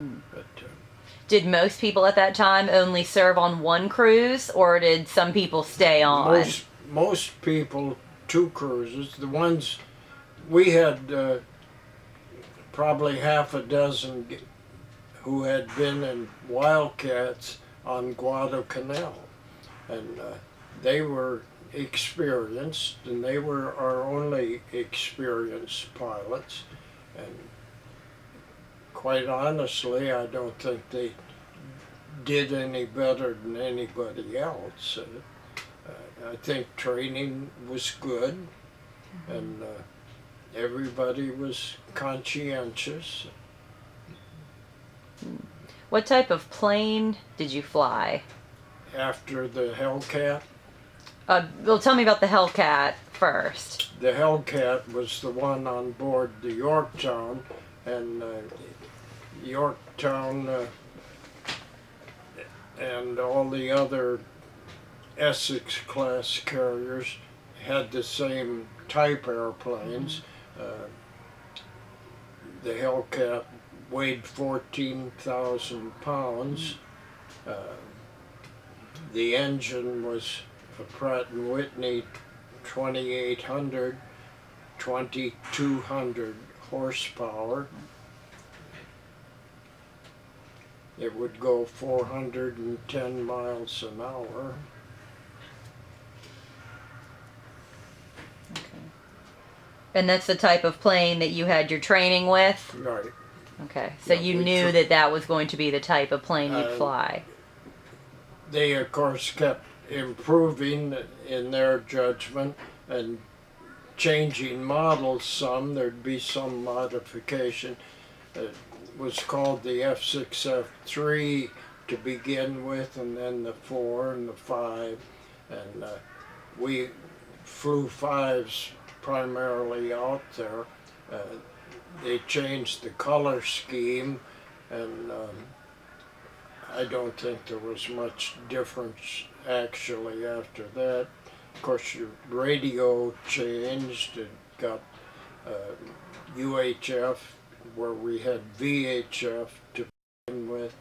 But Did most people at that time only serve on one cruise, or did some people stay on? most people, two cruises. The ones we had, probably half a dozen who had been in Wildcats on Guadalcanal, and they were experienced, and they were our only experienced pilots. And quite honestly, I don't think they did any better than anybody else. I think training was good, and everybody was conscientious. What type of plane did you fly? After the Hellcat, Well, tell me about the Hellcat first. the Hellcat was the one on board the Yorktown, and Yorktown and all the other Essex class carriers had the same type airplanes. The Hellcat weighed 14,000 pounds. Uh, the engine was a Pratt & Whitney 2800, 2200 horsepower. It would go 410 miles an hour. And that's the type of plane that you had your training with? Right. Okay, so Yeah, you knew that that was going to be the type of plane you'd fly. They, of course, kept improving in their judgment and changing models some. There'd be some modification. It was called the F6, F3 to begin with, and then the 4 and the 5. And we flew 5s primarily out there. They changed the color scheme, and I don't think there was much difference actually after that. Of course, your radio changed. It got UHF, where we had VHF to begin with.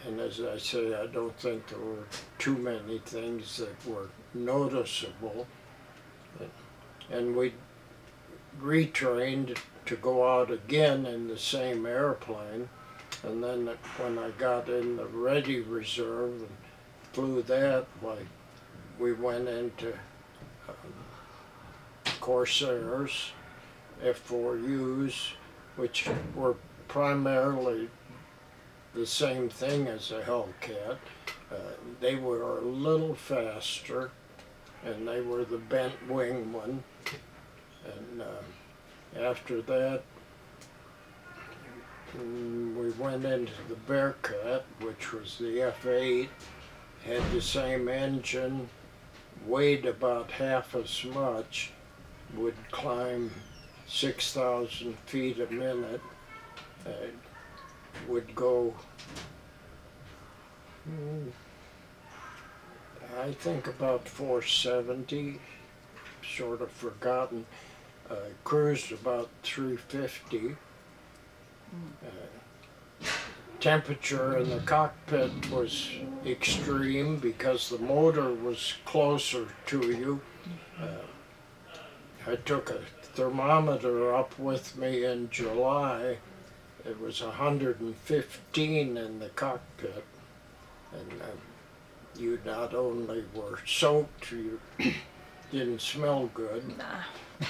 And as I say, I don't think there were too many things that were noticeable. And we retrained to go out again in the same airplane. And then when I got in the Ready Reserve and flew that, we went into Corsairs, F4Us, which were primarily the same thing as a Hellcat. They were a little faster, and they were the bent wing one. And after that, we went into the Bearcat, which was the F8, had the same engine, weighed about half as much, would climb 6,000 feet a minute, would go, I think about 470, sort of forgotten, cruised about 350. Temperature in the cockpit was extreme because the motor was closer to you. I took a thermometer up with me in July. It was 115 in the cockpit, and you not only were soaked, you didn't smell good. Nah.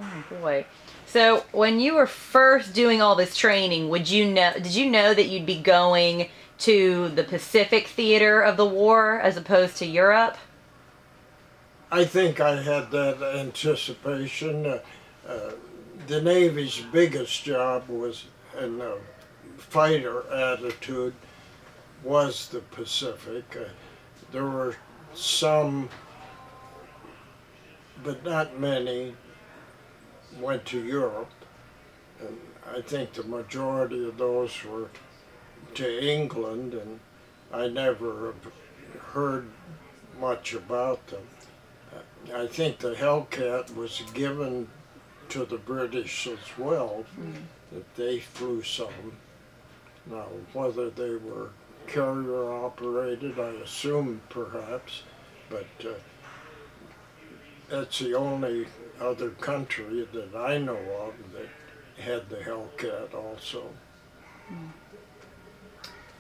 Oh boy. So when you were first doing all this training, did you know that you'd be going to the Pacific theater of the war as opposed to Europe? I think I had that anticipation. The Navy's biggest job was, in the fighter attitude, was the Pacific. There were some, but not many, went to Europe, and I think the majority of those were to England, and I never heard much about them. I think the Hellcat was given to the British as well, that they flew some. Now, whether they were carrier operated, I assume perhaps, but that's the only other country that I know of that had the Hellcat also.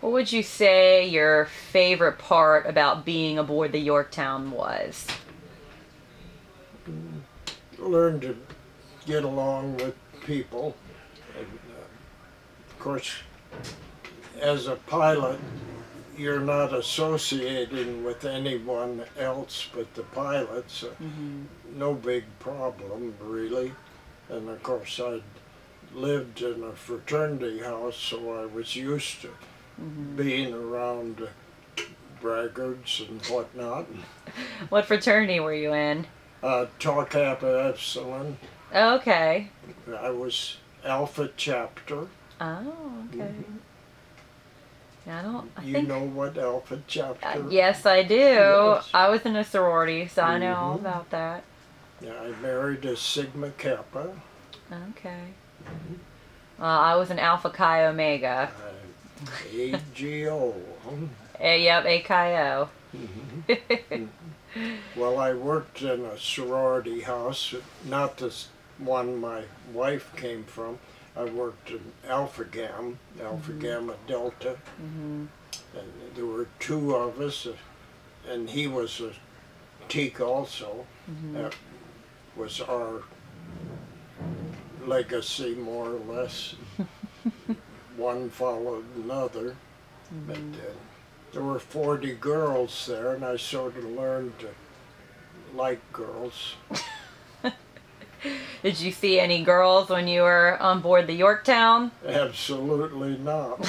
What would you say your favorite part about being aboard the Yorktown was? Learn to get along with people. And, of course, as a pilot, you're not associating with anyone else but the pilot, so no big problem really. And of course, I'd lived in a fraternity house, so I was used to being around braggarts and whatnot. What fraternity were you in? Tau Kappa Epsilon. Okay. I was Alpha Chapter. Oh, okay. I You think know what Alpha Chapter? yes, I do. Yes. I was in a sorority, so I know all about that. Yeah, I married a Sigma Kappa. Okay. I was an Alpha Chi Omega. AGO. Yep, AKO. Well, I worked in a sorority house, not this one my wife came from. I worked in Alpha Gamma Delta, and there were two of us, and he was a teak also. That was our legacy, more or less. One followed another, but there were 40 girls there, and I sort of learned to like girls. Did you see any girls when you were on board the Yorktown? Absolutely not.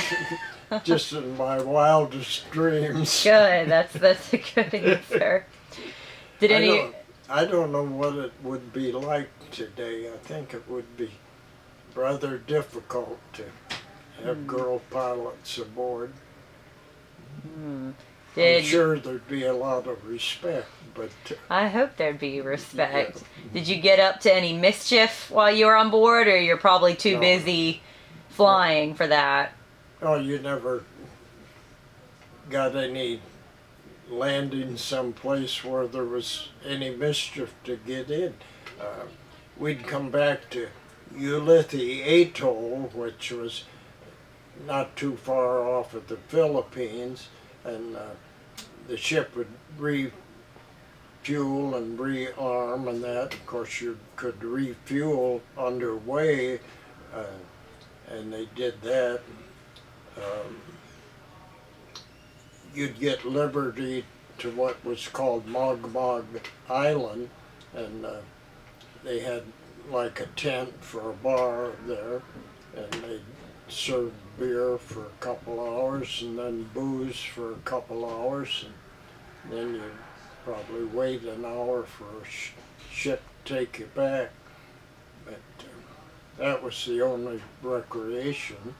Just in my wildest dreams. Good. That's a good answer. Did any? I don't know what it would be like today. I think it would be rather difficult to have girl pilots aboard. I'm sure there'd be a lot of respect, but I hope there'd be respect. Yeah. Did you get up to any mischief while you were on board, or you're probably too busy flying for that? Oh, you never got any landing someplace where there was any mischief to get in. We'd come back to Ulithi Atoll, which was not too far off of the Philippines, and the ship would refuel and rearm and that. Of course, you could refuel underway, and they did that. You'd get liberty to what was called Mogmog Island, and they had like a tent for a bar there, and they served beer for a couple hours and then booze for a couple hours, and then you'd probably wait an hour for a ship to take you back. But that was the only recreation.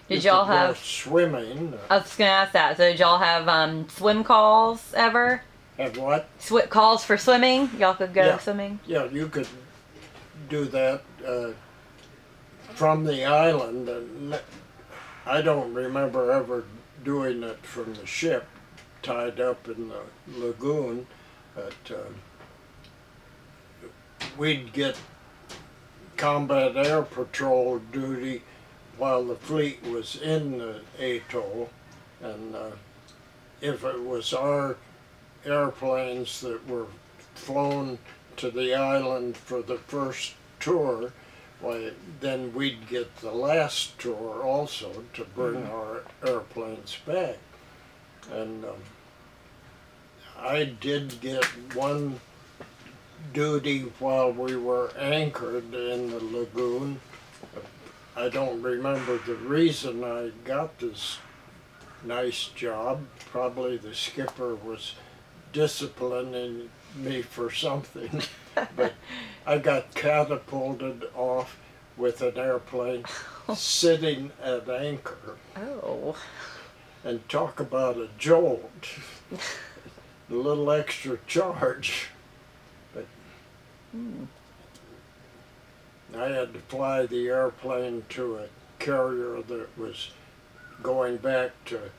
Did y'all have swimming? I was gonna ask that. So did y'all have swim calls ever? Have what? Calls for swimming? Y'all could go swimming? Yeah, you could do that from the island. And I don't remember ever doing it from the ship, tied up in the lagoon. But we'd get combat air patrol duty while the fleet was in the atoll, and if it was our airplanes that were flown to the island for the first tour, why, then we'd get the last tour also to bring our airplanes back. And I did get one duty while we were anchored in the lagoon. I don't remember the reason I got this nice job. Probably the skipper was disciplining me for something. But I got catapulted off with an airplane sitting at anchor. Oh. And talk about a jolt. A little extra charge. But I had to fly the airplane to a carrier that was going back to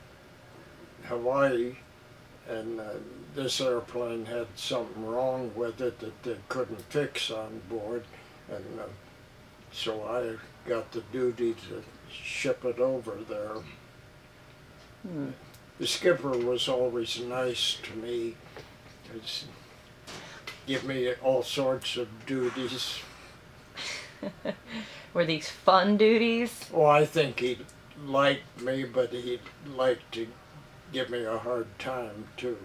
Hawaii, and this airplane had something wrong with it that they couldn't fix on board, and so I got the duty to ship it over there. Hmm. The skipper was always nice to me. He'd give me all sorts of duties. Were these fun duties? Oh, I think he liked me, but he liked to give me a hard time too.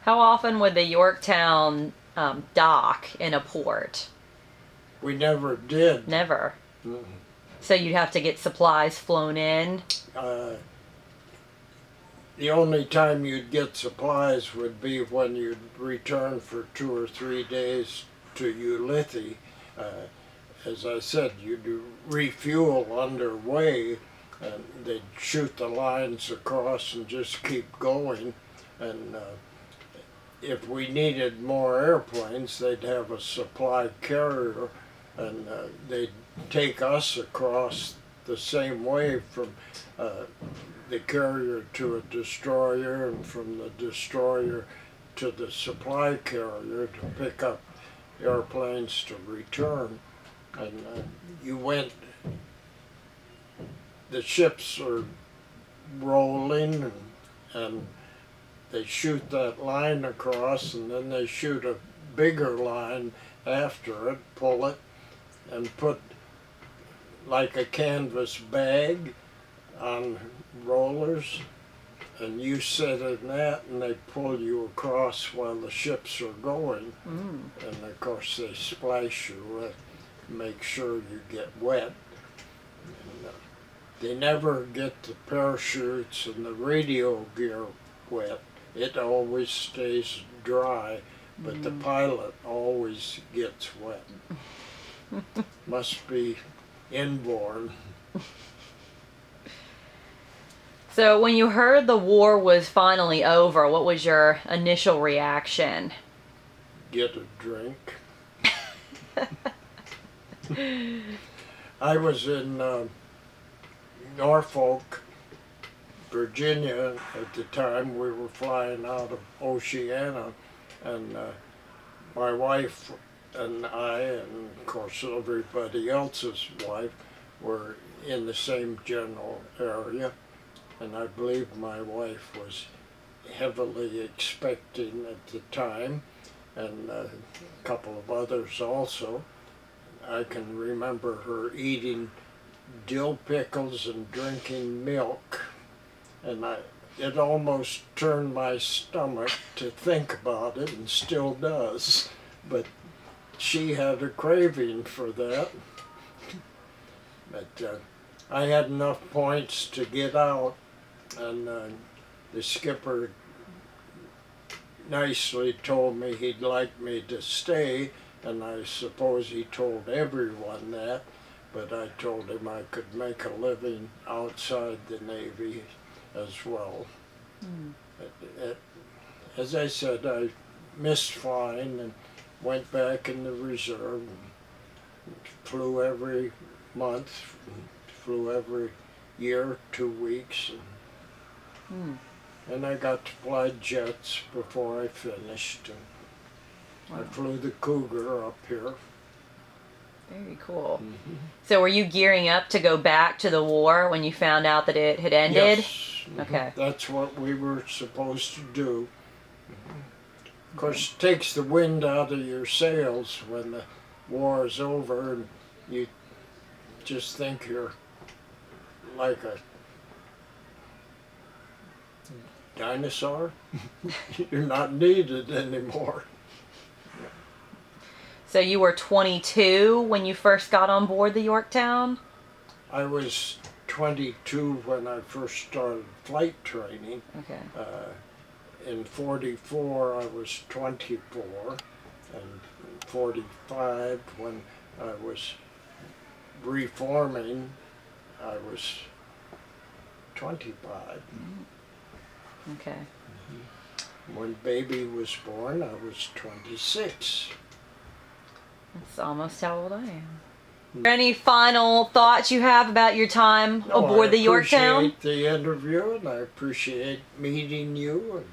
How often would the Yorktown dock in a port? We never did. Never. Mm. So you'd have to get supplies flown in? The only time you'd get supplies would be when you'd return for 2 or 3 days to Ulithi. As I said, you'd refuel underway, and they'd shoot the lines across and just keep going. And if we needed more airplanes, they'd have a supply carrier, and they'd take us across the same way from the carrier to a destroyer, and from the destroyer to the supply carrier to pick up airplanes to return. And you went, the ships are rolling, and they shoot that line across, and then they shoot a bigger line after it, pull it, and put like a canvas bag on rollers, and you sit in that, and they pull you across while the ships are going. Mm. And of course they splash you, make sure you get wet. And, they never get the parachutes and the radio gear wet. It always stays dry, but the pilot always gets wet. Must be inborn. So when you heard the war was finally over, what was your initial reaction? Get a drink. I was in Norfolk, Virginia at the time. We were flying out of Oceana, and my wife and I, and of course everybody else's wife, were in the same general area. And I believe my wife was heavily expecting at the time, and a couple of others also. I can remember her eating dill pickles and drinking milk, and it almost turned my stomach to think about it, and still does. But she had a craving for that. But I had enough points to get out, and the skipper nicely told me he'd like me to stay, and I suppose he told everyone that, but I told him I could make a living outside the Navy as well. Mm. As I said, I missed flying and went back in the reserve, and flew every month, flew every year, 2 weeks. And I got to fly jets before I finished. And I flew the Cougar up here. Very cool. Mm-hmm. So were you gearing up to go back to the war when you found out that it had ended? Yes. Okay. That's what we were supposed to do. Of course, it takes the wind out of your sails when the war is over, and you just think you're like a dinosaur. You're not needed anymore. So you were 22 when you first got on board the Yorktown? I was 22 when I first started flight training. Okay. In 44 I was 24, and 45 when I was reforming I was 25. Okay. When baby was born I was 26. That's almost how old I am. Any final thoughts you have about your time aboard the Yorktown? I appreciate the interview, and I appreciate meeting you. And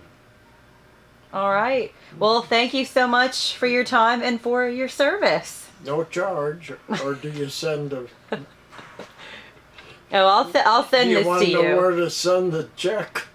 All right. Well, thank you so much for your time and for your service. no charge, or do you send a? Oh, I'll send Do you this want to to know you. where to send the check?